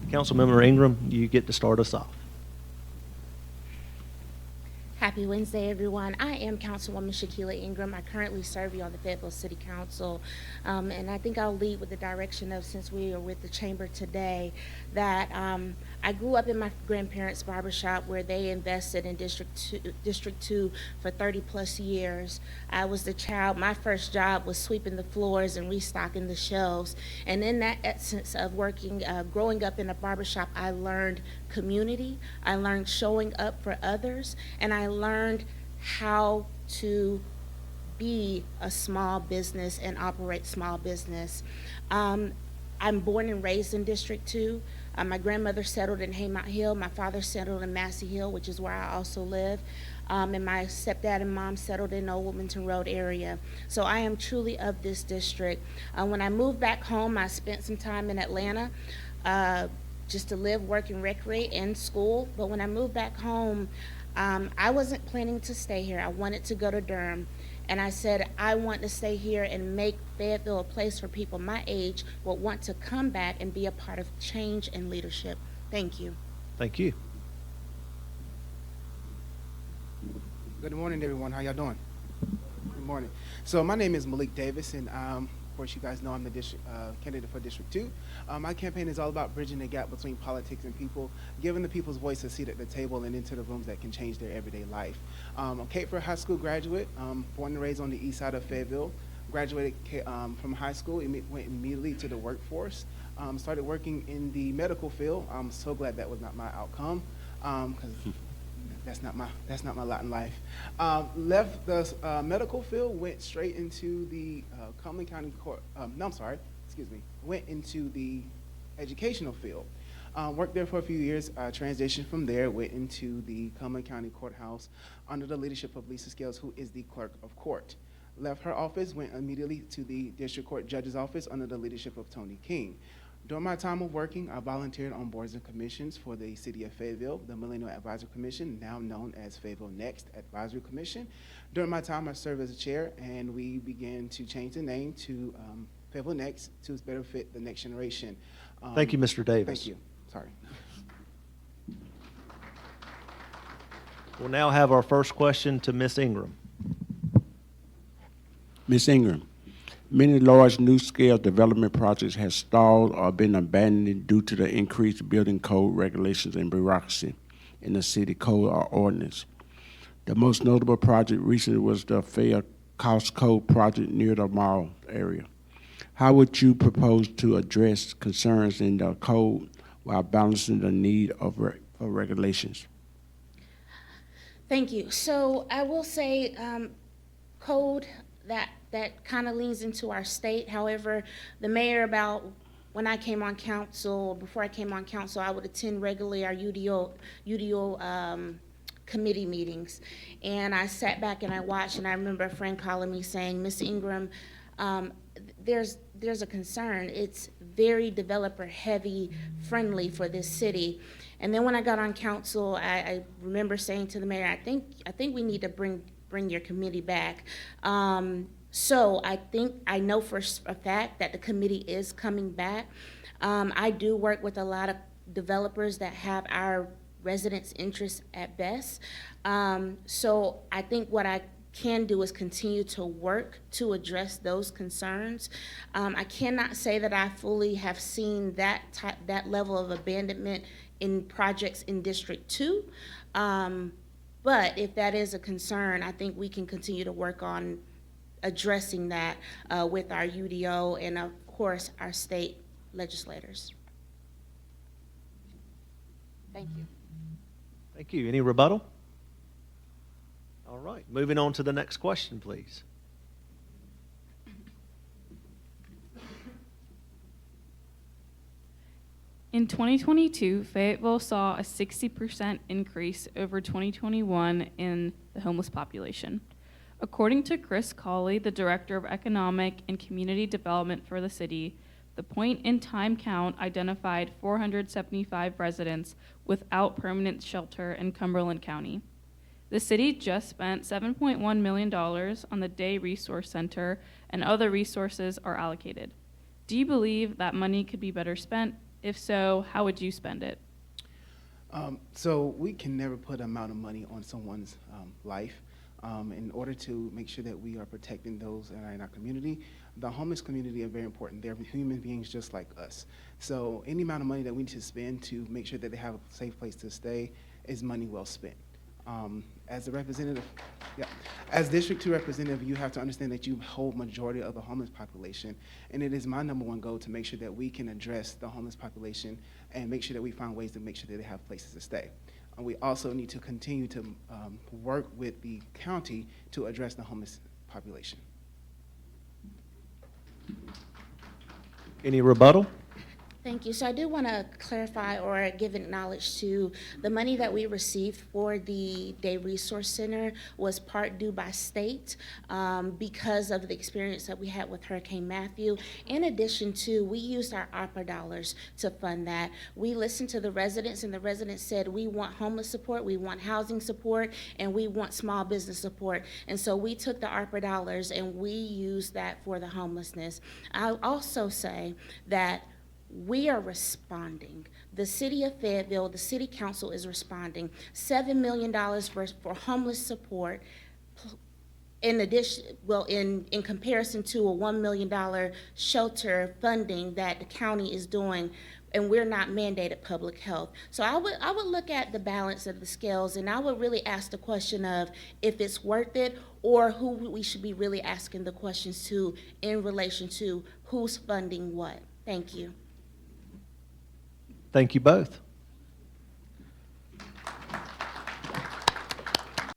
Councilmember Ingram, you get to start us off. Happy Wednesday, everyone. I am Councilwoman Shaquila Ingram. I currently serve you on the Fayetteville City Council. And I think I'll lead with the direction of, since we are with the chamber today, that I grew up in my grandparents' barbershop where they invested in District 2 for 30 plus years. I was the child. My first job was sweeping the floors and restocking the shelves. And in that essence of working, growing up in a barbershop, I learned community. I learned showing up for others, and I learned how to be a small business and operate small business. I'm born and raised in District 2. My grandmother settled in Haymont Hill. My father settled in Massey Hill, which is where I also live. And my stepdad and mom settled in Old Wilmington Road area. So I am truly of this district. When I moved back home, I spent some time in Atlanta, just to live, work, and recreate, and school. But when I moved back home, I wasn't planning to stay here. I wanted to go to Durham. And I said, I want to stay here and make Fayetteville a place for people my age would want to come back and be a part of change and leadership. Thank you. Thank you. Good morning, everyone. How y'all doing? Good morning. So my name is Malik Davis, and of course, you guys know I'm the district candidate for District 2. My campaign is all about bridging the gap between politics and people, giving the people's voice a seat at the table and into the rooms that can change their everyday life. I'm a Cape Fear High School graduate, born and raised on the east side of Fayetteville. Graduated from high school, went immediately to the workforce. Started working in the medical field. I'm so glad that was not my outcome, because that's not my lot in life. Left the medical field, went straight into the Cumberland County Court. Went into the educational field. Worked there for a few years. Transitioned from there, went into the Cumberland County Courthouse under the leadership of Lisa Scales, who is the clerk of court. Left her office, went immediately to the district court judge's office under the leadership of Tony King. During my time of working, I volunteered on boards and commissions for the City of Fayetteville, the Millennial Advisory Commission, now known as Fayetteville Next Advisory Commission. During my time, I served as a chair, and we began to change the name to Fayetteville Next to better fit the next generation. Thank you, Mr. Davis. Thank you. Sorry. We'll now have our first question to Ms. Ingram. Ms. Ingram, many large new-scale development projects have stalled or been abandoned due to the increased building code regulations and bureaucracy in the city code or ordinance. The most notable project recently was the Fair Cost Code project near the mall area. How would you propose to address concerns in the code while balancing the need of regulations? Thank you. So I will say code that kind of leans into our state. However, the mayor, when I came on council, before I came on council, I would attend regularly our UDO committee meetings. And I sat back and I watched, and I remember a friend calling me saying, Ms. Ingram, there's a concern. It's very developer heavy friendly for this city. And then when I got on council, I remember saying to the mayor, I think we need to bring your committee back. So I know for a fact that the committee is coming back. I do work with a lot of developers that have our residents' interests at best. So I think what I can do is continue to work to address those concerns. I cannot say that I fully have seen that level of abandonment in projects in District 2. But if that is a concern, I think we can continue to work on addressing that with our UDO and, of course, our state legislators. Thank you. Thank you. Any rebuttal? All right. Moving on to the next question, please. In 2022, Fayetteville saw a 60% increase over 2021 in the homeless population. According to Chris Cawley, the Director of Economic and Community Development for the city, the point-in-time count identified 475 residents without permanent shelter in Cumberland County. The city just spent $7.1 million on the Day Resource Center, and other resources are allocated. Do you believe that money could be better spent If so, how would you spend it? So we can never put amount of money on someone's life. In order to make sure that we are protecting those that are in our community, the homeless community are very important. They're human beings just like us. So any amount of money that we need to spend to make sure that they have a safe place to stay is money well spent. As a representative, as District 2 representative, you have to understand that you hold majority of the homeless population, and it is my #1 goal to make sure that we can address the homeless population and make sure that we find ways to make sure that they have places to stay. We also need to continue to work with the county to address the homeless population. Any rebuttal? Thank you. So I do want to clarify or give acknowledge to the money that we received for the Day Resource Center was part due by state because of the experience that we had with Hurricane Matthew. In addition to, we used our ARPA dollars to fund that. We listened to the residents, and the residents said, we want homeless support, we want housing support, and we want small business support. And so we took the ARPA dollars and we used that for the homelessness. I'll also say that we are responding. The city of Fayetteville, the city council is responding. $7 million for homeless support. In addition, well, in comparison to a $1 million shelter funding that the county is doing, and we're not mandated public health. So I would look at the balance of the scales, and I would really ask the question of if it's worth it, or who we should be really asking the questions to in relation to who's funding what. Thank you. Thank you both.